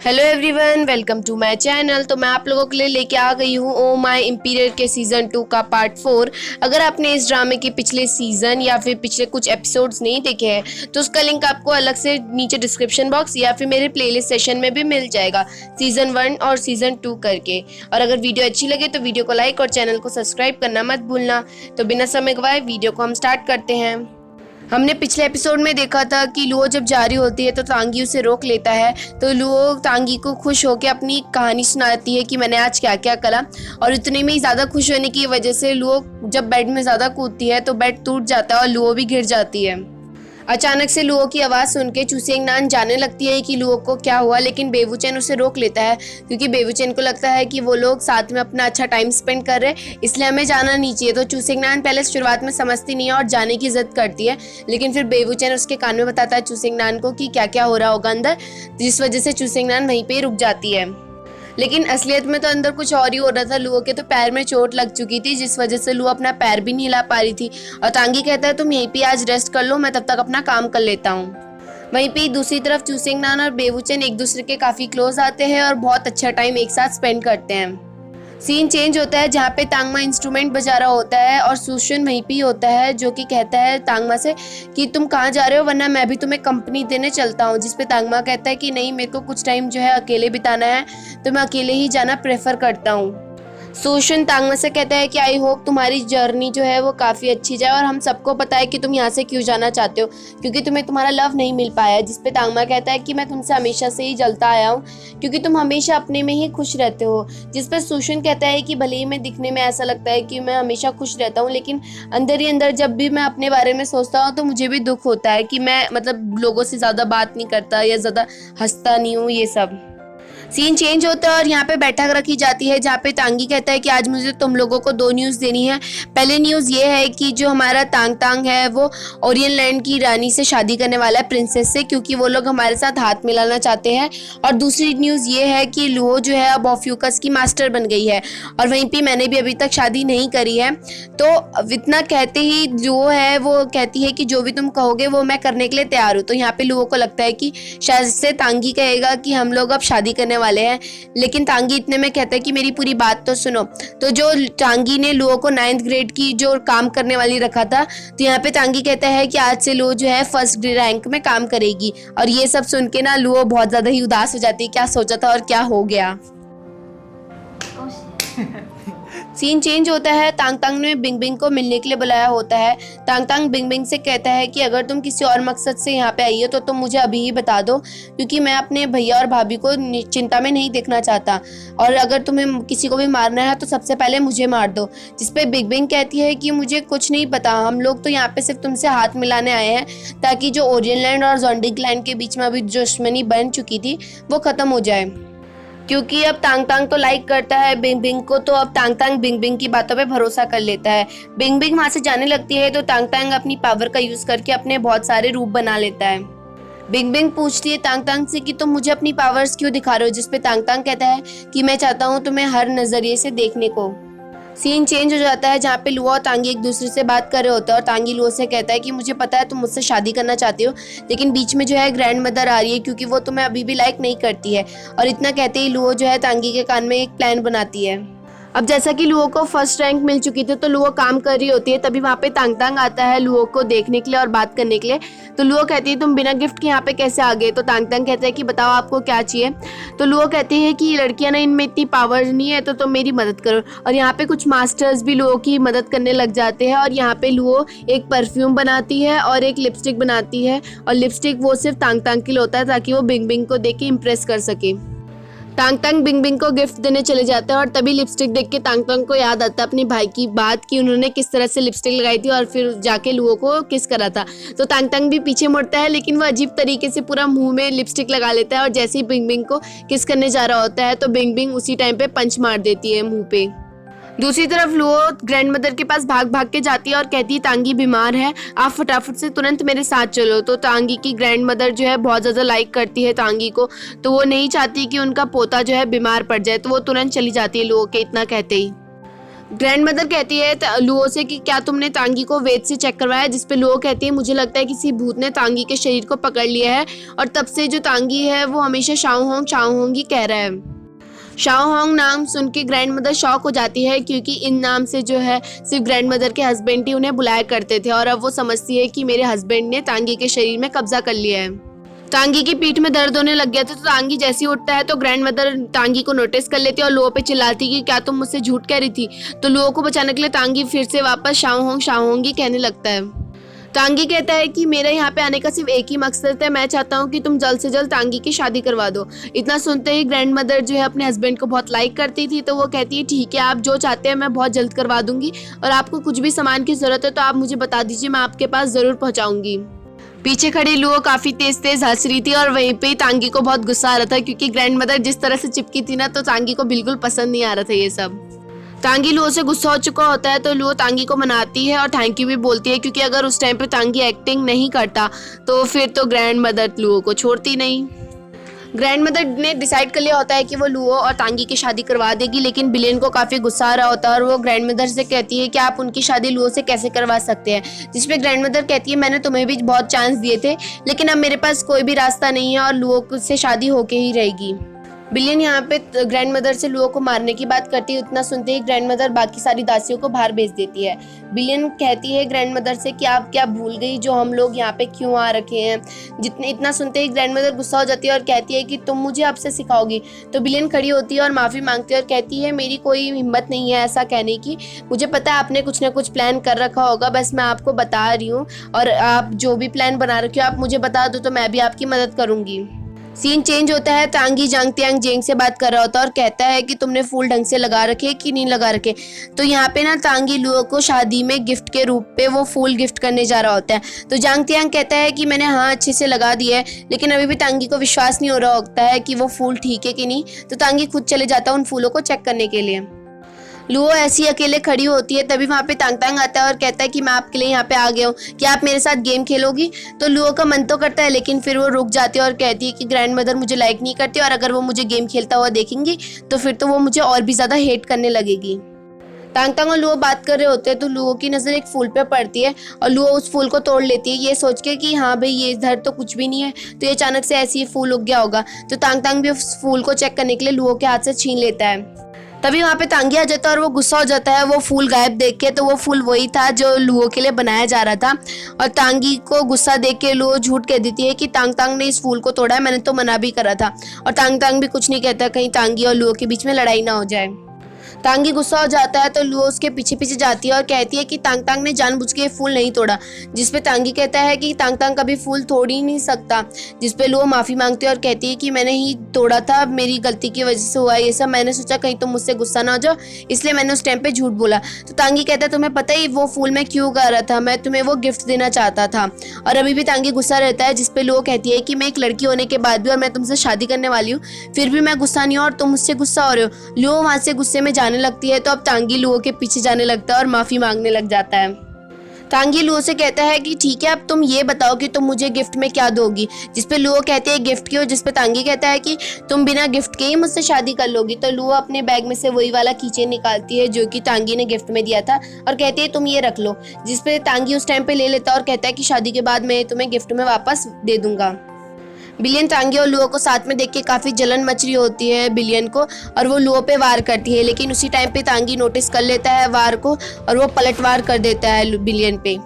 Hello everyone, welcome to my channel. तो मैं आप लोगों के लिए लेके आ गई हूँ ओ माय इंपीरियर के सीज़न 2 का पार्ट 4। अगर आपने इस ड्रामे के पिछले सीज़न या फिर पिछले कुछ एपिसोड्स नहीं देखे हैं तो उसका लिंक आपको अलग से नीचे डिस्क्रिप्शन बॉक्स या फिर मेरे प्लेलिस्ट सेशन में भी मिल जाएगा, सीज़न 1 और सीज़न 2 करके। और अगर वीडियो अच्छी लगे तो वीडियो को लाइक और चैनल को सब्सक्राइब करना मत भूलना। तो बिना समय गवाए वीडियो को हम स्टार्ट करते हैं। हमने पिछले एपिसोड में देखा था कि लुओ जब जा रही होती है तो तांगी उसे रोक लेता है। तो लुओ तांगी को खुश होकर अपनी कहानी सुनाती है कि मैंने आज क्या क्या करा, और इतने में ही ज़्यादा खुश होने की वजह से लुओ जब बेड में ज़्यादा कूदती है तो बेड टूट जाता है और लुओ भी गिर जाती है। अचानक से लुओ की आवाज़ सुन के चुसेंगनान जानने लगती है कि लुओ को क्या हुआ, लेकिन बेवूचेन उसे रोक लेता है क्योंकि बेवूचेन को लगता है कि वो लोग साथ में अपना अच्छा टाइम स्पेंड कर रहे हैं, इसलिए हमें जाना नहीं चाहिए। तो चुसेंगनान पहले शुरुआत में समझती नहीं है और जाने की जिद करती है, लेकिन फिर बेवूचेन उसके कान में बताता है चुसेंगनान को कि क्या क्या हो रहा होगा अंदर, जिस वजह से चुसेंगनान वहीं पर रुक जाती है। लेकिन असलियत में तो अंदर कुछ और ही हो रहा था। लुओ के तो पैर में चोट लग चुकी थी, जिस वजह से लुओ अपना पैर भी नहीं हिला पा रही थी। और तांगी कहता है तुम यहीं पे आज रेस्ट कर लो, मैं तब तक अपना काम कर लेता हूँ। वहीं पे दूसरी तरफ चुसेंगनान और बेवूचेन एक दूसरे के काफ़ी क्लोज आते हैं और बहुत अच्छा टाइम एक साथ स्पेंड करते हैं। सीन चेंज होता है जहाँ पे तांगमा इंस्ट्रूमेंट बजा रहा होता है और सुशन वहीं पे ही होता है, जो कि कहता है तांगमा से कि तुम कहाँ जा रहे हो, वरना मैं भी तुम्हें कंपनी देने चलता हूँ। जिस पे तांगमा कहता है कि नहीं, मेरे को कुछ टाइम जो है अकेले बिताना है, तो मैं अकेले ही जाना प्रेफर करता हूँ। सुशन तांगमा से कहता है कि आई होप तुम्हारी जर्नी जो है वो काफ़ी अच्छी जाए, और हम सबको पता है कि तुम यहाँ से क्यों जाना चाहते हो, क्योंकि तुम्हें तुम्हारा लव नहीं मिल पाया। जिस पे तांगमा कहता है कि मैं तुमसे हमेशा से ही जलता आया हूँ क्योंकि तुम हमेशा अपने में ही खुश रहते हो। जिस पे सुशन कहता है कि भले ही मैं दिखने में ऐसा लगता है कि मैं हमेशा खुश रहता हूँ, लेकिन अंदर ही अंदर जब भी मैं अपने बारे में सोचता हूँ तो मुझे भी दुख होता है कि मैं लोगों से ज़्यादा बात नहीं करता या ज़्यादा हंसता नहीं हूँ। ये सब सीन चेंज होता है और यहाँ पे बैठक रखी जाती है जहाँ पे तांगी कहता है कि आज मुझे तुम लोगों को 2 न्यूज़ देनी है। पहले न्यूज़ ये है कि जो हमारा तांग तांग है वो ओरियन लैंड की रानी से शादी करने वाला है, प्रिंसेस से, क्योंकि वो लोग हमारे साथ हाथ मिलाना चाहते हैं। और दूसरी न्यूज़ ये है कि लुओ जो है अब ऑफ्यूकस की मास्टर बन गई है, और वहीं पर मैंने भी अभी तक शादी नहीं करी है। तो इतना कहते ही लुओ है वो कहती है कि जो भी तुम कहोगे वो मैं करने के लिए तैयार हूँ। तो यहाँ पे लुओ को लगता है कि शायद से तांगी कहेगा कि हम लोग अब शादी करने वाले हैं, लेकिन तांगी इतने में कहता है कि मेरी पूरी बात तो सुनो। तो जो तांगी ने लुओ को 9th ग्रेड की जो काम करने वाली रखा था, तो यहाँ पे तांगी कहता है कि आज से लुओ जो है 1st रैंक में काम करेगी। और ये सब सुन के ना लुओ बहुत ज्यादा ही उदास हो जाती है, क्या सोचा था और क्या हो गया। सीन चेंज होता है, तांग तांग ने बिंग बिंग को मिलने के लिए बुलाया होता है। तांग तांग बिंग बिंग से कहता है कि अगर तुम किसी और मकसद से यहाँ पे आई हो तो तुम मुझे अभी ही बता दो, क्योंकि मैं अपने भैया और भाभी को चिंता में नहीं देखना चाहता, और अगर तुम्हें किसी को भी मारना है तो सबसे पहले मुझे मार दो। जिसपे बिग बिंग कहती है कि मुझे कुछ नहीं पता, हम लोग तो यहाँ पे सिर्फ तुमसे हाथ मिलाने आए हैं ताकि जो ओरियन लैंड और जोंडिक लैंड के बीच में अभी जो दुश्मनी बन चुकी थी वो खत्म हो जाए। क्योंकि अब तांग तांग तो लाइक करता है बिंग बिंग को, तो अब तांग तांग बिंग बिंग की बातों पे भरोसा कर लेता है। बिंग बिंग वहाँ से जाने लगती है तो तांग तांग अपनी पावर का यूज़ करके अपने बहुत सारे रूप बना लेता है। बिंग बिंग पूछती है तांग तांग से कि तुम मुझे अपनी पावर्स क्यों दिखा रहे हो, जिसपे तांग तांग कहता है कि मैं चाहता हूँ तुम्हें हर नज़रिए से देखने को। सीन चेंज हो जाता है जहाँ पे लुओ और तांगी एक दूसरे से बात कर रहे होते हैं, और तांगी लुओ से कहता है कि मुझे पता है तुम मुझसे शादी करना चाहते हो, लेकिन बीच में जो है ग्रैंड मदर आ रही है क्योंकि वो तुम्हें अभी भी लाइक नहीं करती है। और इतना कहते ही लुओ जो है तांगी के कान में एक प्लान बनाती है। अब जैसा कि लुओ को 1st रैंक मिल चुकी थी तो लुओ काम कर रही होती है, तभी वहाँ पे तांग तांग आता है लुओ को देखने के लिए और बात करने के लिए। तो लुओ कहती है तुम बिना गिफ्ट के यहाँ पे कैसे आ गए। तो तांग तांग कहता है कि बताओ आपको क्या चाहिए। तो लुओ कहती है कि ये लड़कियाँ ना, इनमें इतनी पावर नहीं है तो तुम मेरी मदद करो। और यहाँ पे कुछ मास्टर्स भी लुओ की मदद करने लग जाते हैं, और यहाँ पे लुओ एक परफ्यूम बनाती है और एक लिपस्टिक बनाती है, और लिपस्टिक वो सिर्फ तांग तांग के लिए होता है ताकि वो बिंग बिंग को देख के इम्प्रेस कर सके। तांग तांग बिंग बिंग को गिफ्ट देने चले जाते हैं, और तभी लिपस्टिक देख के तांग तांग को याद आता है अपने भाई की बात कि उन्होंने किस तरह से लिपस्टिक लगाई थी और फिर जाके लुओ को किस करा था। तो तांग तांग भी पीछे मुड़ता है, लेकिन वो अजीब तरीके से पूरा मुंह में लिपस्टिक लगा लेता है, और जैसे ही बिंग बिंग को किस करने जा रहा होता है तो बिंग बिंग उसी टाइम पे पंच मार देती है मुँह पे। दूसरी तरफ लुओ ग्रैंड मदर के पास भाग भाग के जाती है और कहती है तांगी बीमार है, आप फटाफट से तुरंत मेरे साथ चलो। तो तांगी की ग्रैंड मदर जो है बहुत ज़्यादा लाइक करती है तांगी को, तो वो नहीं चाहती कि उनका पोता जो है बीमार पड़ जाए, तो वो तुरंत चली जाती है लुओ के इतना कहते ही। ग्रैंड मदर कहती है लुओ से कि क्या तुमने तांगी को वेद से चेक करवाया, जिस पे लुओ कहती है मुझे लगता है किसी भूत ने तांगी के शरीर को पकड़ लिया है और तब से जो तांगी है वो हमेशा शाओ होंग ही कह रहा है। शाओ होंग नाम सुन के ग्रैंड मदर शॉक हो जाती है क्योंकि इन नाम से जो है सिर्फ ग्रैंड मदर के हस्बैंड ही उन्हें बुलाया करते थे और अब वो समझती है कि मेरे हस्बैंड ने तांगी के शरीर में कब्जा कर लिया है। तांगी की पीठ में दर्द होने लग गया था तो तांगी जैसे ही उठता है तो ग्रैंड मदर तांगी को नोटिस कर लेती है और लुओ पे चिल्लाती कि क्या तुम मुझसे झूठ कह रही थी। तो लुओ को बचाने के लिए तांगी फिर से वापस शाओ होंग ही कहने लगता है। तांगी कहता है कि मेरा यहाँ पे आने का सिर्फ एक ही मकसद है, मैं चाहता हूँ कि तुम जल्द से जल्द तांगी की शादी करवा दो। इतना सुनते ही ग्रैंड मदर जो है अपने हस्बैंड को बहुत लाइक करती थी तो वो कहती है ठीक है, आप जो चाहते हैं मैं बहुत जल्द करवा दूंगी और आपको कुछ भी सामान की जरूरत है तो आप मुझे बता दीजिए, मैं आपके पास जरूर पहुँचाऊंगी। पीछे खड़ी लुओ काफी तेज तेज हंस रही थी और वहीं पे तांगी को बहुत गुस्सा आ रहा था क्योंकि ग्रैंड मदर जिस तरह से चिपकी थी ना तो तांगी को बिल्कुल पसंद नहीं आ रहा था ये सब। तांगी लुओ से गुस्सा हो चुका होता है तो लुओ तांगी को मनाती है और थैंक यू भी बोलती है क्योंकि अगर उस टाइम पे तांगी एक्टिंग नहीं करता तो फिर तो ग्रैंड मदर लुओ को छोड़ती नहीं। ग्रैंड मदर ने डिसाइड कर लिया होता है कि वो लुओ और तांगी की शादी करवा देगी, लेकिन बिलियन को काफ़ी गुस्सा आ रहा होता है और वो ग्रैंड मदर से कहती है कि आप उनकी शादी लुओ से कैसे करवा सकते हैं, जिसपे ग्रैंड मदर कहती है मैंने तुम्हें भी बहुत चांस दिए थे लेकिन अब मेरे पास कोई भी रास्ता नहीं है और लुओ से शादी होके ही रहेगी। बिलियन यहाँ पे ग्रैंड मदर से लुओ को मारने की बात करती है। उतना सुनते ही ग्रैंड मदर बाकी सारी दासियों को बाहर भेज देती है। बिलियन कहती है ग्रैंड मदर से कि आप क्या भूल गई जो हम लोग यहाँ पे क्यों आ रखे हैं। इतना सुनते ही ग्रैंड मदर गुस्सा हो जाती है और कहती है कि तुम मुझे अब से सिखाओगी। तो बिलियन खड़ी होती है और माफ़ी मांगती है और कहती है मेरी कोई हिम्मत नहीं है ऐसा कहने की, मुझे पता है आपने कुछ ना कुछ प्लान कर रखा होगा, बस मैं आपको बता रही हूँ और आप जो भी प्लान बना रखे हो आप मुझे बता दो तो मैं भी आपकी मदद करूँगी। सीन चेंज होता है, तांगी जांग तियांग जेंग से बात कर रहा होता है और कहता है कि तुमने फूल ढंग से लगा रखे कि नहीं लगा रखे। तो यहाँ पे ना तांगी लुओ को शादी में गिफ्ट के रूप पे वो फूल गिफ्ट करने जा रहा होता है। तो जांग तियांग कहता है कि मैंने हाँ अच्छे से लगा दिया है, लेकिन अभी भी तांगी को विश्वास नहीं हो रहा होता है कि वो फूल ठीक है कि नहीं। तो तांगी खुद चले जाता है उन फूलों को चेक करने के लिए। लुओ ऐसी अकेले खड़ी होती है, तभी वहाँ पे तांग तांग आता है और कहता है कि मैं आपके लिए यहाँ पे आ गया हूँ, क्या आप मेरे साथ गेम खेलोगी। तो लुओ का मन तो करता है लेकिन फिर वो रुक जाती है और कहती है कि ग्रैंड मदर मुझे लाइक नहीं करती और अगर वो मुझे गेम खेलता हुआ देखेंगी तो फिर तो वो मुझे और भी ज़्यादा हेट करने लगेगी। तांग तांग और लुओ बात कर रहे होते हैं तो लुओ की नज़र एक फूल पे पड़ती है और लुओ उस फूल को तोड़ लेती है ये सोच के कि हाँ भाई ये इधर तो कुछ भी नहीं है, तो ये अचानक से ऐसे ही फूल उग गया होगा। तो तांग तांग भी उस फूल को चेक करने के लिए लुओ के हाथ से छीन लेता है। तभी वहाँ पे तांगी आ जाता है और वो गुस्सा हो जाता है वो फूल गायब देख के। तो वो फूल वही था जो लुओ के लिए बनाया जा रहा था और तांगी को गुस्सा देख के लुओ झूठ कह देती है कि तांग तांग ने इस फूल को तोड़ा है, मैंने तो मना भी करा था। और तांग तांग भी कुछ नहीं कहता कहीं तांगी और लुओ के बीच में लड़ाई ना हो जाए। तांगी गुस्सा हो जाता है तो लुओ उसके पीछे पीछे जाती है और कहती है कि तांग तांग ने जानबूझ के फूल नहीं तोड़ा, जिसपे तांगी कहता है कि तांग तांग कभी फूल तोड़ ही नहीं सकता। जिसपे लुओ माफ़ी मांगती है और कहती है कि मैंने ही तोड़ा था, मेरी गलती की वजह से हुआ ये सब, मैंने सोचा कहीं तुम मुझसे गुस्सा ना हो जाओ इसलिए मैंने उस टाइम पे झूठ बोला। तो तांगी कहता है तुम्हें पता ही वो फूल मैं क्यों कर रहा था, मैं तुम्हें वो गिफ्ट देना चाहता था। और अभी भी तांगी गुस्सा रहता है, जिसपे लुओ कहती है कि मैं एक लड़की होने के बाद भी और मैं तुमसे शादी करने वाली हूँ फिर भी मैं गुस्सा नहीं हूँ और तुम मुझसे गुस्सा हो रहे हो। लुओ वहाँ से गुस्से में जाने लगती है तो अब तांगी लुओ के पीछे जाने लगता है और माफ़ी मांगने लग जाता है। तांगी लुओ से कहता है कि ठीक है अब तुम ये बताओ कि तुम मुझे गिफ्ट में क्या दोगी। जिसपे लुओ कहते हैं गिफ्ट क्यों, जिसपे तांगी कहता है कि तुम बिना गिफ्ट के ही मुझसे शादी कर लोगी। तो लुओ अपने बैग में से वही वाला कीचेन निकालती है जो कि तांगी ने गिफ्ट में दिया था और कहती है तुम ये रख लो। जिसपे तांगी उस टाइम पे ले लेता है और कहता है कि शादी के बाद मैं तुम्हें गिफ्ट में वापस दे दूंगा। बिलियन तांगी और लुओ को साथ में देख के काफ़ी जलन मच रही होती है बिलियन को और वो लुओ पे वार करती है, लेकिन उसी टाइम पे तांगी नोटिस कर लेता है वार को और वो पलटवार कर देता है बिलियन पे।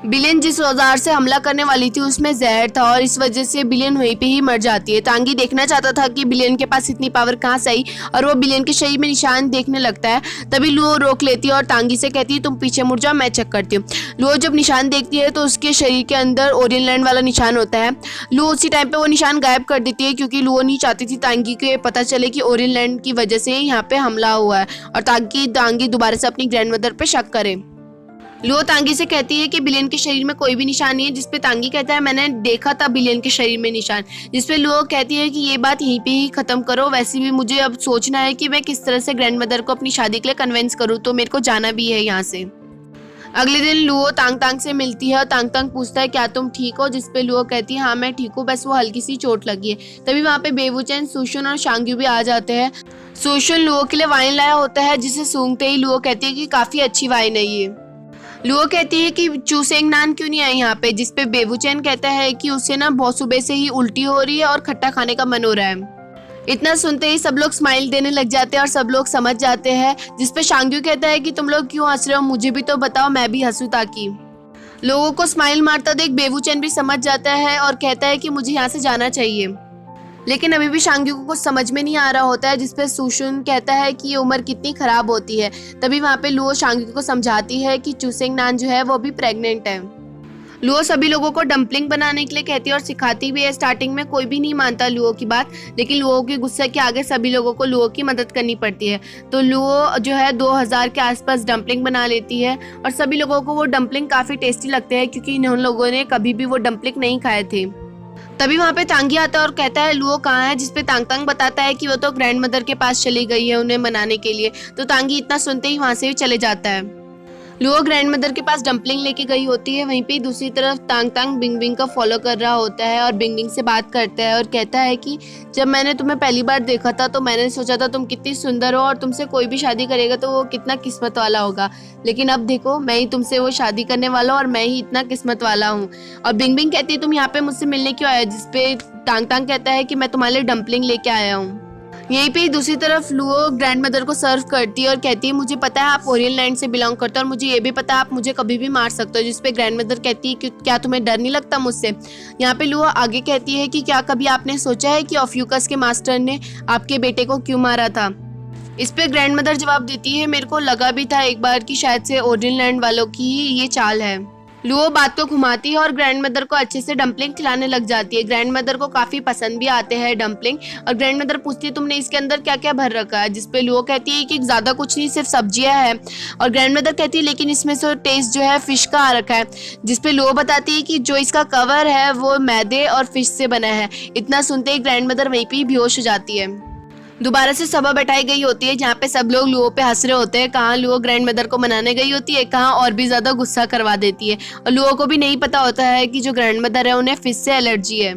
बिलियन जिस औजार से हमला करने वाली थी उसमें जहर था और इस वजह से बिलियन वहीं पे ही मर जाती है। तांगी देखना चाहता था कि बिलियन के पास इतनी पावर कहाँ से आई और वो बिलियन के शरीर में निशान देखने लगता है। तभी लुओ रोक लेती है और तांगी से कहती है तुम पीछे मुड़ जाओ, मैं चेक करती हूँ। लुओ जब निशान देखती है तो उसके शरीर के अंदर ओरियन लैंड वाला निशान होता है। लुओ उसी टाइम पे वो निशान गायब कर देती है क्योंकि लुओ नहीं चाहती थी तांगी को ये पता चले कि ओरियन लैंड की वजह से यहाँ पे हमला हुआ है और ताकि तांगी दोबारा से अपनी ग्रैंड मदर पे शक करे। लुओ तांगी से कहती है कि बिलियन के शरीर में कोई भी निशान नहीं है, जिसपे तांगी कहता है मैंने देखा था बिलियन के शरीर में निशान। जिसपे लुओ कहती है कि ये बात यहीं पे ही खत्म करो, वैसे भी मुझे अब सोचना है कि मैं किस तरह से ग्रैंड मदर को अपनी शादी के लिए कन्विंस करूँ, तो मेरे को जाना भी है यहाँ से। अगले दिन लुओ तांग तांग से मिलती है और तांग तांग पूछता है क्या तुम ठीक हो, जिसपे लुओ कहती है हाँ मैं ठीक हूँ, बस वो हल्की सी चोट लगी है। तभी वहाँ पे बेवूचैन, सूशन और शांग्यू भी आ जाते हैं। सूशन लुओ के लिए वाइन लाया होता है, जिसे सूंघते ही लुओ कहती है कि काफी अच्छी वाइन है ये। लुओ कहती है कि चूसेंगनान क्यों नहीं आई यहाँ पे, जिसपे बेवूचैन कहता है कि उसे ना बहुत सुबह से ही उल्टी हो रही है और खट्टा खाने का मन हो रहा है। इतना सुनते ही सब लोग स्माइल देने लग जाते हैं और सब लोग समझ जाते हैं, जिसपे शांग्यू कहता है कि तुम लोग क्यों हंस रहे हो, मुझे भी तो बताओ, मैं भी हंसूं। ताकि लोगों को स्माइल मारता देख बेवूचैन भी समझ जाता है और कहता है कि मुझे यहाँ से जाना चाहिए। लेकिन अभी भी शांग्यू को कुछ समझ में नहीं आ रहा होता है, जिसपे सूशन कहता है कि ये उम्र कितनी खराब होती है। तभी वहाँ पे लुओ शांग्यू को समझाती है कि चूसेंगनान जो है वो भी प्रेग्नेंट है। लुओ सभी लोगों को डम्पलिंग बनाने के लिए कहती है और सिखाती भी है। स्टार्टिंग में कोई भी नहीं मानता लुओ की बात, लेकिन लुओ के गुस्से के आगे सभी लोगों को लुओ की मदद करनी पड़ती है। तो लुओ जो है 2000 के आसपास डम्पलिंग बना लेती है और सभी लोगों को वो डम्पलिंग काफ़ी टेस्टी लगते हैं, क्योंकि इन लोगों ने कभी भी वो डम्पलिंग नहीं खाए थे। तभी वहाँ पे तांगी आता है और कहता है लुओ कहाँ है, जिसपे तांग तांग बताता है कि वो तो ग्रैंड मदर के पास चली गई है उन्हें मनाने के लिए। तो तांगी इतना सुनते ही वहाँ से भी चले जाता है। लुओ ग्रैंड मदर के पास डम्पलिंग लेके गई होती है। वहीं पे दूसरी तरफ तांग तांग बिंग बिंग का फॉलो कर रहा होता है और बिंग बिंग से बात करता है और कहता है कि जब मैंने तुम्हें पहली बार देखा था तो मैंने सोचा था तुम कितनी सुंदर हो और तुमसे कोई भी शादी करेगा तो वो कितना किस्मत वाला होगा, लेकिन अब देखो मैं ही तुमसे वो शादी करने वाला हूँ और मैं ही इतना किस्मत वाला हूँ। और बिंग बिंग कहती है तुम यहाँ पे मुझसे मिलने क्यों आया, जिसपे तांग तांग कहता है कि मैं तुम्हारे लिए डम्पलिंग लेके आया हूँ। यहीं पे दूसरी तरफ लुओ ग्रैंड मदर को सर्व करती है और कहती है मुझे पता है आप ओरियन लैंड से बिलोंग करते हो और मुझे ये भी पता है आप मुझे कभी भी मार सकते हो, जिसपे ग्रैंड मदर कहती है कि क्या तुम्हें डर नहीं लगता मुझसे। यहाँ पे लुओ आगे कहती है कि क्या कभी आपने सोचा है कि ऑफ्यूकस के मास्टर ने आपके बेटे को क्यों मारा था। इस पे ग्रैंड मदर जवाब देती है मेरे को लगा भी था एक बार कि शायद से ओरियन लैंड वालों की ही ये चाल है। लुओ बात को घुमाती है और ग्रैंड मदर को अच्छे से डम्पलिंग खिलाने लग जाती है। ग्रैंड मदर को काफी पसंद भी आते हैं डम्पलिंग और ग्रैंड मदर पूछती है तुमने इसके अंदर क्या क्या भर रखा है, जिसपे लुओ कहती है कि ज्यादा कुछ नहीं सिर्फ सब्जियां हैं। और ग्रैंड मदर कहती है लेकिन इसमें से टेस्ट जो है फिश का आ रखा है, जिसपे लुओ बताती है कि जो इसका कवर है वो मैदे और फिश से बना है। इतना सुनते ही ग्रैंड मदर वहीं पे बेहोश हो जाती है। दोबारा से सभा बैठाई गई होती है जहाँ पे सब लोग लुओ पे हंस रहे होते हैं। कहाँ लुओ ग्रैंड मदर को मनाने गई होती है, कहाँ और भी ज्यादा गुस्सा करवा देती है। और लुओ को भी नहीं पता होता है कि जो ग्रैंड मदर है उन्हें फिश से एलर्जी है।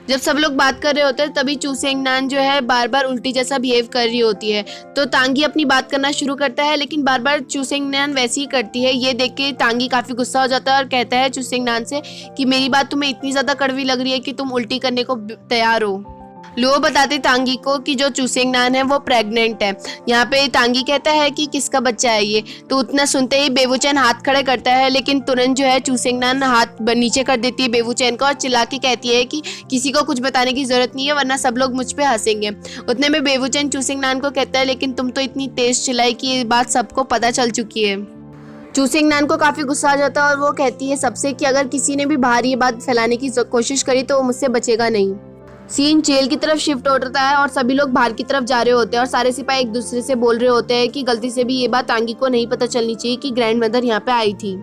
जब सब लोग बात कर रहे होते हैं तभी चूसेंगनान जो है बार बार उल्टी जैसा बिहेव कर रही होती है। तो तांगी अपनी बात करना शुरू करता है, लेकिन बार बार चूसेंगनान वैसे ही करती है। ये देख के तांगी काफी गुस्सा हो जाता है और कहता है चूसेंगनान से कि मेरी बात तुम्हें इतनी ज्यादा कड़वी लग रही है कि तुम उल्टी करने को तैयार हो। लुओ बताते तांगी को कि जो चूसेंगनान है वो प्रेग्नेंट है। यहाँ पे तांगी कहता है कि किसका बच्चा है ये। तो उतना सुनते ही बेवूचैन हाथ खड़े करता है, लेकिन तुरंत जो है चूसेंगनान हाथ नीचे कर देती है बेवूचैन को और चिल्ला के कहती है कि किसी को कुछ बताने की जरूरत नहीं है वरना सब लोग मुझ पे हंसेंगे। उतने में बेवूचैन चूसेंगनान को कहता है लेकिन तुम तो इतनी तेज चिल्लाई कि ये बात सबको पता चल चुकी है। चूसेंगनान को काफी गुस्सा आ जाता है और वो कहती है सबसे कि अगर किसी ने भी बाहर ये बात फैलाने की कोशिश करी तो वो मुझसे बचेगा नहीं। सीन जेल की तरफ शिफ्ट होता है और सभी लोग बाहर की तरफ जा रहे होते हैं और सारे सिपाही एक दूसरे से बोल रहे होते हैं कि गलती से भी ये बात तांगी को नहीं पता चलनी चाहिए कि ग्रैंड मदर यहाँ पे आई थी।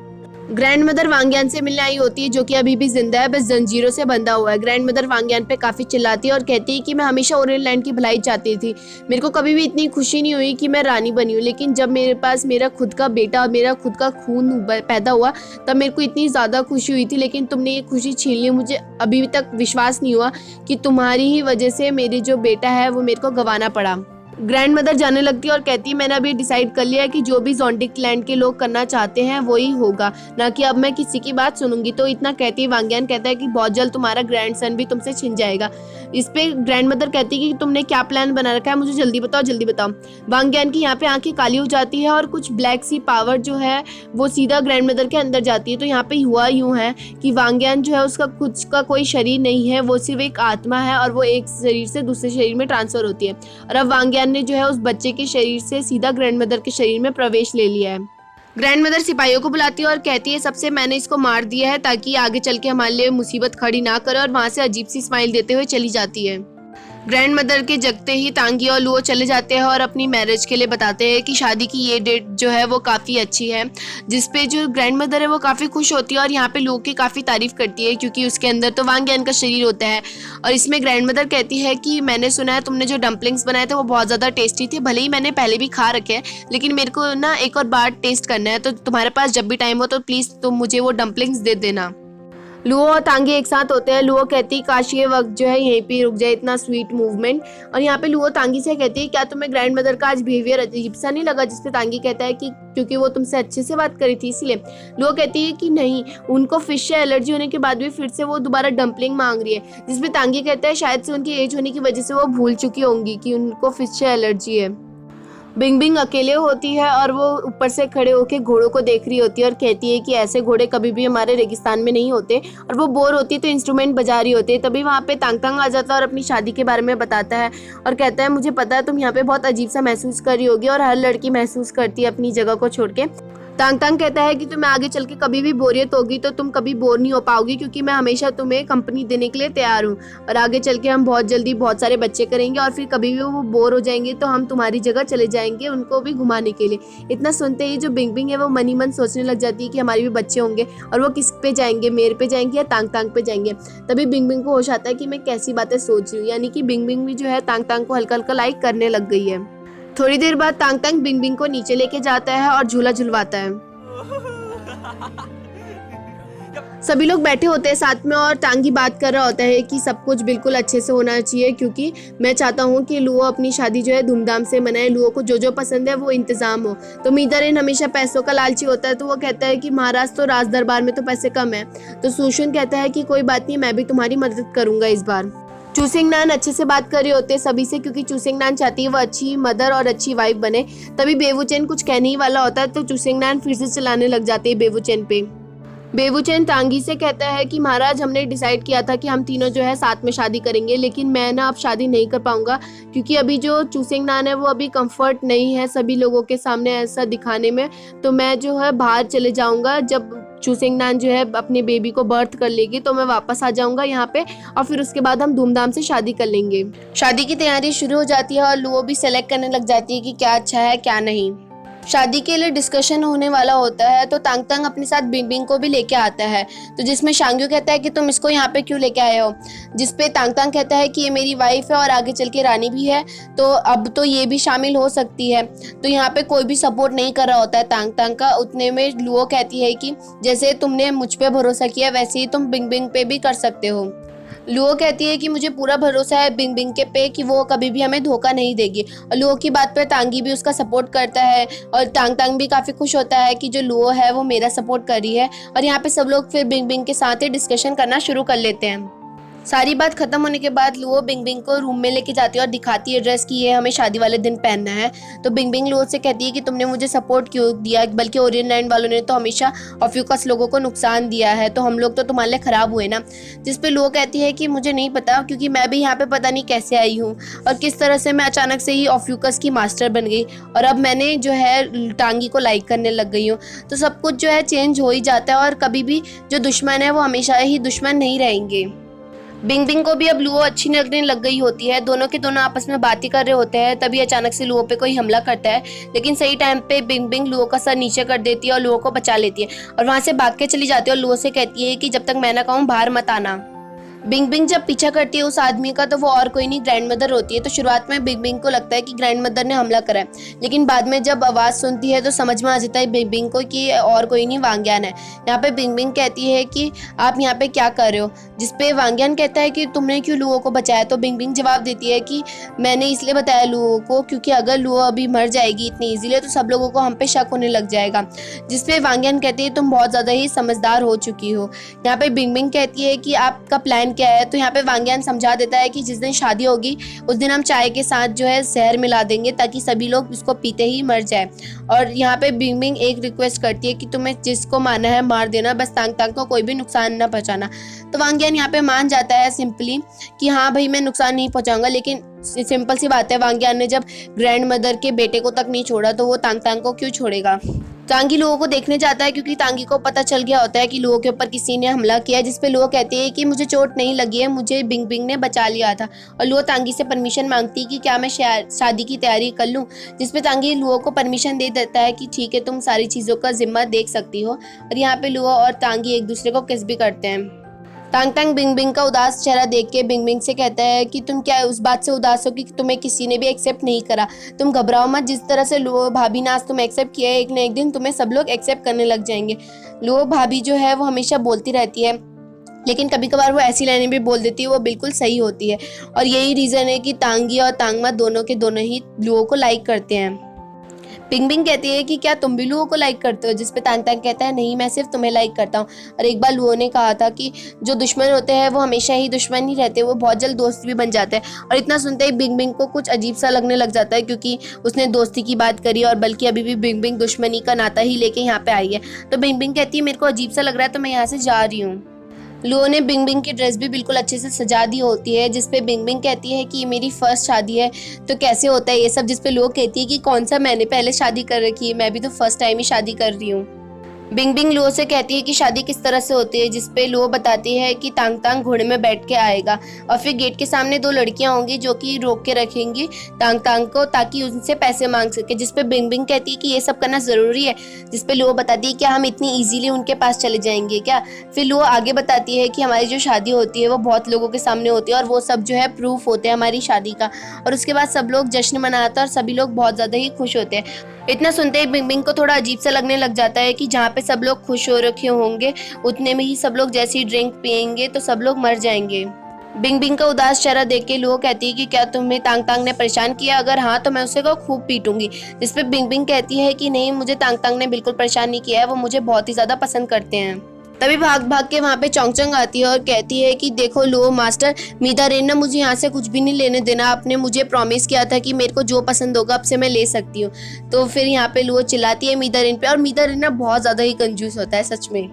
ग्रैंड मदर वांग्यान से मिलने आई होती है जो कि अभी भी जिंदा है, बस जंजीरों से बंधा हुआ है। ग्रैंड मदर वांग्यान पे काफी चिल्लाती है और कहती है कि मैं हमेशा ओरियन लैंड की भलाई चाहती थी। मेरे को कभी भी इतनी खुशी नहीं हुई कि मैं रानी बनी हूँ, लेकिन जब मेरे पास मेरा खुद का बेटा और मेरा खुद का खून पैदा हुआ तब मेरे को इतनी ज्यादा खुशी हुई थी, लेकिन तुमने ये खुशी छीन ली। मुझे अभी तक विश्वास नहीं हुआ कि तुम्हारी ही वजह से मेरे जो बेटा है वो मेरे को गंवाना पड़ा। ग्रैंड मदर जाने लगती है और कहती है मैंने अभी डिसाइड कर लिया है कि जो भी जोंडिक लैंड के लोग करना चाहते हैं वो ही होगा, ना कि अब मैं किसी की बात सुनूंगी। तो इतना कहती है वांग्यान कहता है कि बहुत जल्द तुम्हारा ग्रैंडसन भी तुमसे छिन जाएगा। इस पे ग्रैंड मदर कहती है कि तुमने क्या प्लान बना रखा है, मुझे जल्दी बताओ जल्दी बताओ। वांग्यान की यहाँ पे आंखें काली हो जाती है और कुछ ब्लैक सी पावर जो है वो सीधा ग्रैंड मदर के अंदर जाती है। तो यहाँ पे हुआ यूं है कि वांग्यान जो है उसका खुद का कोई शरीर नहीं है, वो सिर्फ एक आत्मा है और वो एक शरीर से दूसरे शरीर में ट्रांसफर होती है। और अब वांग्यान ने जो है उस बच्चे के शरीर से सीधा ग्रैंड मदर के शरीर में प्रवेश ले लिया है। ग्रैंड मदर सिपाहियों को बुलाती है और कहती है सबसे मैंने इसको मार दिया है ताकि आगे चल के हमारे लिए मुसीबत खड़ी ना करे, और वहां से अजीब सी स्माइल देते हुए चली जाती है। ग्रैंड मदर के जगते ही तांगी और लुओ चले जाते हैं और अपनी मैरिज के लिए बताते हैं कि शादी की ये डेट जो है वो काफ़ी अच्छी है, जिसपे जो ग्रैंड मदर है वो काफ़ी खुश होती है और यहाँ पे लुओ की काफ़ी तारीफ करती है क्योंकि उसके अंदर तो वांग यान का शरीर होता है। और इसमें ग्रैंड मदर कहती है कि मैंने सुना है तुमने जो डम्पलिंग्स बनाए थे वो बहुत ज़्यादा टेस्टी थे, भले ही मैंने पहले भी खा रखे हैं लेकिन मेरे को ना एक और बार टेस्ट करना है, तो तुम्हारे पास जब भी टाइम हो तो प्लीज़ तुम मुझे वो डम्पलिंग्स दे देना। लुओ और तांगी एक साथ होते हैं। लुओ कहती है काश ये वक्त जो है यहीं पे रुक जाए, इतना स्वीट मूवमेंट। और यहाँ पे लुओ तांगी से कहती है क्या तुम्हें ग्रैंड मदर का आज बिहेवियर अजीब सा नहीं लगा, जिसपे तांगी कहता है कि क्योंकि वो तुमसे अच्छे से बात करी थी इसलिए। लुओ कहती है कि नहीं, उनको फिश से एलर्जी होने के बाद भी फिर से वो दोबारा डम्पलिंग मांग रही है, जिसपे तांगी कहता है शायद से उनकी एज होने की वजह से वो भूल चुकी होंगी कि उनको फिश से एलर्जी है। बिंग बिंग अकेले होती है और वो ऊपर से खड़े होकर घोड़ों को देख रही होती है और कहती है कि ऐसे घोड़े कभी भी हमारे रेगिस्तान में नहीं होते। और वो बोर होती है तो इंस्ट्रूमेंट बजा रही होती है। तभी वहाँ पे तांग तांग आ जाता है और अपनी शादी के बारे में बताता है और कहता है मुझे पता है तुम यहाँ पे बहुत अजीब सा महसूस कर रही होगी और हर लड़की महसूस करती है अपनी जगह को छोड़ के। तांग तांग कहता है कि तुम्हें आगे चल के कभी भी बोरियत होगी तो तुम कभी बोर नहीं हो पाओगी क्योंकि मैं हमेशा तुम्हें कंपनी देने के लिए तैयार हूँ और आगे चल के हम बहुत जल्दी बहुत सारे बच्चे करेंगे और फिर कभी भी वो बोर हो जाएंगे तो हम तुम्हारी जगह चले जाएंगे उनको भी घुमाने के लिए। इतना सुनते ही जो बिंग बिंग है वो मनी मन सोचने लग जाती है कि हमारे भी बच्चे होंगे और वो किस पे जाएंगे, मेरे पे जाएंगे या तांग तांग पे जाएंगे। तभी बिंग बिंग को होश आता है कि मैं कैसी बातें सोच रही हूँ, यानी कि बिंग बिंग भी जो है तांग तांग को हल्का हल्का लाइक करने लग गई है। थोड़ी देर बाद तांग तांग बिंग बिंग को नीचे लेके जाता है और झूला झुलवाता है। सभी लोग बैठे होते हैं साथ में और तांगी बात कर रहा होता है कि सब कुछ बिल्कुल अच्छे से होना चाहिए क्योंकि मैं चाहता हूँ कि लुओ अपनी शादी जो है धूमधाम से मनाए, लुओ को जो जो पसंद है वो इंतजाम हो। तो मीदारेन हमेशा पैसों का लालची होता है तो वो कहता है कि महाराज तो राज दरबार में तो पैसे कम है। तो सुशुन कहता है कि कोई बात नहीं, मैं भी तुम्हारी मदद करूंगा इस बार। चूसिंग नान अच्छे से बात कर रहे होते हैं सभी से क्योंकि चूसिंग नान चाहती है वो अच्छी मदर और अच्छी वाइफ बने। तभी बेवुचेन कुछ कहने ही वाला होता है तो चूसिंग नान फिर से चलाने लग जाते हैं बेवुचेन पे। बेवुचेन तांगी से कहता है कि महाराज हमने डिसाइड किया था कि हम तीनों जो है साथ में शादी करेंगे, लेकिन मैं ना अब शादी नहीं कर पाऊंगा क्योंकि अभी जो चूसिंग नान है वो अभी कंफर्ट नहीं है सभी लोगों के सामने ऐसा दिखाने में, तो मैं जो है बाहर चले जाऊंगा। जब चूसिंग नान जो है अपने बेबी को बर्थ कर लेगी तो मैं वापस आ जाऊंगा यहाँ पे और फिर उसके बाद हम धूमधाम से शादी कर लेंगे। शादी की तैयारी शुरू हो जाती है और लुओ भी सेलेक्ट करने लग जाती है कि क्या अच्छा है क्या नहीं। शादी के लिए डिस्कशन होने वाला होता है तो तांग तांग अपने साथ बिंग बिंग को भी लेके आता है, तो जिसमें शांग्यू कहता है कि तुम इसको यहाँ पे क्यों लेके आए हो, जिसपे तांग तांग कहता है कि ये मेरी वाइफ है और आगे चल के रानी भी है तो अब तो ये भी शामिल हो सकती है। तो यहाँ पे कोई भी सपोर्ट नहीं कर रहा होता है तांग तांग का। उतने में लुओ कहती है कि जैसे तुमने मुझ पे भरोसा किया वैसे ही तुम बिंग बिंग पे भी कर सकते हो। लुओ कहती है कि मुझे पूरा भरोसा है बिंग बिंग के पे कि वो कभी भी हमें धोखा नहीं देगी और लुओ की बात पर तांगी भी उसका सपोर्ट करता है और तांग तांग भी काफ़ी खुश होता है कि जो लुओ है वो मेरा सपोर्ट कर रही है। और यहाँ पे सब लोग फिर बिंग बिंग के साथ ही डिस्कशन करना शुरू कर लेते हैं। सारी बात खत्म होने के बाद लुओ बिंग बिंग को रूम में लेके जाती है और दिखाती है ड्रेस कि ये हमें शादी वाले दिन पहनना है। तो बिंग बिंग लुओ से कहती है कि तुमने मुझे सपोर्ट क्यों दिया, बल्कि ओरियन लैंड वालों ने तो हमेशा ऑफ्यूकस लोगों को नुकसान दिया है तो हम लोग तो तुम्हारे लिए ख़राब हुए ना। जिस पे लुओ कहती है कि मुझे नहीं पता क्योंकि मैं भी यहाँ पे पता नहीं कैसे आई हूँ और किस तरह से मैं अचानक से ही ऑफ्यूकस की मास्टर बन गई और अब मैंने जो है टांगी को लाइक करने लग गई हूँ। तो सब कुछ जो है चेंज हो ही जाता है और कभी भी जो दुश्मन है वो हमेशा ही दुश्मन नहीं रहेंगे। बिंग बिंग को भी अब लुओ अच्छी लगने लग गई होती है, दोनों के दोनों आपस में बातें कर रहे होते हैं। तभी अचानक से लुओ पे कोई हमला करता है लेकिन सही टाइम पे बिंग बिंग लुओ का सर नीचे कर देती है और लुओ को बचा लेती है और वहां से भाग के चली जाती है और लुओ से कहती है कि जब तक मैं ना कहूँ बाहर मत आना। बिंग बिंग जब पीछा करती है उस आदमी का तो वो और कोई नहीं ग्रैंड मदर होती है। तो शुरुआत में बिंग बिंग को लगता है कि ग्रैंड मदर ने हमला करा है, लेकिन बाद में जब आवाज़ सुनती है तो समझ में आ जाता है बिंग बिंग को कि और कोई नहीं वांग्यान है। यहाँ पे बिंग बिंग कहती है कि आप यहाँ पे क्या कर रहे हो, जिसपे वांग्यान कहता है कि तुमने क्यों लुओ को बचाया। तो बिंग बिंग जवाब देती है कि मैंने इसलिए बताया लुओ को क्योंकि अगर लुओ अभी मर जाएगी इतनी ईजिली तो सब लोगों को हम पे शक होने लग जाएगा। जिसपे वांग्यान कहती है तुम बहुत ज़्यादा ही समझदार हो चुकी हो। यहाँ पे बिंग बिंग कहती है कि आपका प्लान क्या है। तो यहाँ पे वांग्यान समझा देता है कि जिस दिन शादी होगी उस दिन हम चाय के साथ जो है जहर मिला देंगे ताकि सभी लोग इसको पीते ही मर जाए। और यहाँ पे बिंग बिंग एक रिक्वेस्ट करती है कि तुम्हें जिसको मारना है मार देना, बस तांग तांग को कोई भी नुकसान ना पहुँचाना। तो वांग्यान यहाँ पे मान जाता है सिंपली कि हाँ भाई मैं नुकसान नहीं पहुँचाऊंगा। लेकिन सिंपल सी बात है, वांग्यान ने जब ग्रैंड मदर के बेटे को तक नहीं छोड़ा तो वो तांग तांग को क्यों छोड़ेगा। तांगी लोगों को देखने जाता है क्योंकि तांगी को पता चल गया होता है कि लोगों के ऊपर किसी ने हमला किया है, जिसपे लोग कहते हैं कि मुझे चोट नहीं लगी है, मुझे बिंग बिंग ने बचा लिया था। और लोग तांगी से परमिशन मांगती है कि क्या मैं शादी की तैयारी कर लूँ, जिसपे तांगी लोगों को परमिशन दे देता है कि ठीक है, तुम सारी चीज़ों का जिम्मा देख सकती हो। और यहाँ पे लोग और तांगी एक दूसरे को किस भी करते हैं। तांग तांग बिंग बिंग का उदास चेहरा देख के बिंग बिंग से कहता है कि तुम क्या उस बात से उदास हो कि तुम्हें किसी ने भी एक्सेप्ट नहीं करा। तुम घबराओ मत, जिस तरह से लो भाभी ने आज तुम्हें एक्सेप्ट किया है, एक ना एक दिन तुम्हें सब लोग एक्सेप्ट करने लग जाएंगे। लो भाभी जो है वो हमेशा बोलती रहती है, लेकिन कभी कभार वो ऐसी लाइनें भी बोल देती है वो बिल्कुल सही होती है। और यही रीज़न है कि तांगी और तांगमा दोनों के दोनों ही लोगों को लाइक करते हैं। बिंग बिंग कहती है कि क्या तुम भी लुओ को लाइक करते हो, जिसपे तांग तांग कहता है नहीं, मैं सिर्फ तुम्हें लाइक करता हूँ। और एक बार लुओ ने कहा था कि जो दुश्मन होते हैं वो हमेशा ही दुश्मन ही रहते हैं, वो बहुत जल्द दोस्त भी बन जाते हैं। और इतना सुनते ही बिंग बिंग को कुछ अजीब सा लगने लग जाता है, क्योंकि उसने दोस्ती की बात करी और बल्कि अभी भी बिंग बिंग दुश्मनी का नाता ही लेके यहाँ पे आई है। तो बिंग बिंग कहती है मेरे को अजीब सा लग रहा है, तो मैं यहाँ से जा रही हूँ। लुओ ने बिंग बिंग की ड्रेस भी बिल्कुल अच्छे से सजा दी होती है, जिसपे बिंग बिंग कहती है कि ये मेरी फर्स्ट शादी है, तो कैसे होता है ये सब, जिसपे लुओ कहती है कि कौन सा मैंने पहले शादी कर रखी है, मैं भी तो फर्स्ट टाइम ही शादी कर रही हूँ। बिंग बिंग लुओ से कहती है कि शादी किस तरह से होती है, जिसपे लुओ बताती है कि तांग तांग घोड़े में बैठ के आएगा और फिर गेट के सामने दो लड़कियां होंगी जो कि रोक के रखेंगी तांग तांग को ताकि उनसे पैसे मांग सके, जिसपे बिंग बिंग कहती है कि ये सब करना ज़रूरी है, जिसपे लुओ बताती है क्या हम इतनी ईजिली उनके पास चले जाएंगे क्या। फिर लुओ आगे बताती है कि हमारी जो शादी होती है वो बहुत लोगों के सामने होती है और वो सब जो है प्रूफ होते हैं हमारी शादी का। और उसके बाद सब लोग जश्न मनाते हैं और सभी लोग बहुत ज़्यादा ही खुश होते हैं। इतना सुनते ही बिंग बिंग को थोड़ा अजीब सा लगने लग जाता है कि जहाँ पे सब लोग खुश हो रखे होंगे उतने में ही सब लोग जैसी ड्रिंक पियेंगे तो सब लोग मर जाएंगे। बिंग बिंग का उदास चेहरा देख के लुओ कहती है कि क्या तुम्हें तांग तांग ने परेशान किया, अगर हाँ तो मैं उसे को खूब पीटूंगी। जिसपे बिंग बिंग कहती है कि नहीं, मुझे तांग तांग ने बिल्कुल परेशान नहीं किया है, वो मुझे बहुत ही ज़्यादा पसंद करते हैं। तभी भाग भाग के वहाँ पे चोंगचंग आती है और कहती है कि देखो लुओ मास्टर, मीदा रेन ने मुझे यहाँ से कुछ भी नहीं लेने देना, आपने मुझे प्रॉमिस किया था कि मेरे को जो पसंद होगा अब से मैं ले सकती हूँ। तो फिर यहाँ पे लुओ चिल्लाती है मीदा रेन पे, और मीदा रेन ना बहुत ज़्यादा ही कंजूस होता है सच में।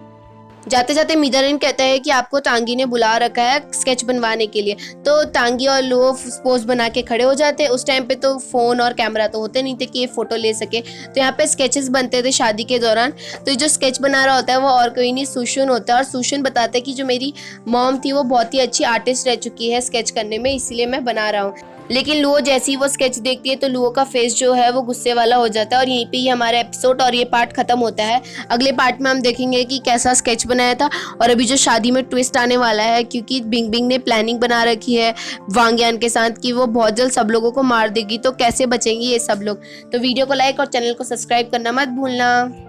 जाते जाते मीदा रेन कहता है कि आपको तांगी ने बुला रखा है स्केच बनवाने के लिए। तो तांगी और लुओ पोज बना के खड़े हो जाते हैं। उस टाइम पे तो फ़ोन और कैमरा तो होते नहीं थे कि ये फ़ोटो ले सके, तो यहाँ पे स्केचेस बनते थे शादी के दौरान। तो जो स्केच बना रहा होता है वो और कोई नहीं, सुशुन होता है। और सुशुन बताता है कि जो मेरी मॉम थी वो बहुत ही अच्छी आर्टिस्ट रह चुकी है स्केच करने में, इसीलिए मैं बना रहा हूँ। लेकिन लुओ जैसे ही वो स्केच देखती है तो लुओ का फेस जो है वो गुस्से वाला हो जाता है। और यहीं पे ही हमारा एपिसोड और ये पार्ट खत्म होता है। अगले पार्ट में हम देखेंगे कि कैसा स्केच बनाया था और अभी जो शादी में ट्विस्ट आने वाला है, क्योंकि बिंग बिंग ने प्लानिंग बना रखी है वांग यान के साथ कि वो बहुत जल्द सब लोगों को मार देगी, तो कैसे बचेंगे ये सब लोग। तो वीडियो को लाइक और चैनल को सब्सक्राइब करना मत भूलना।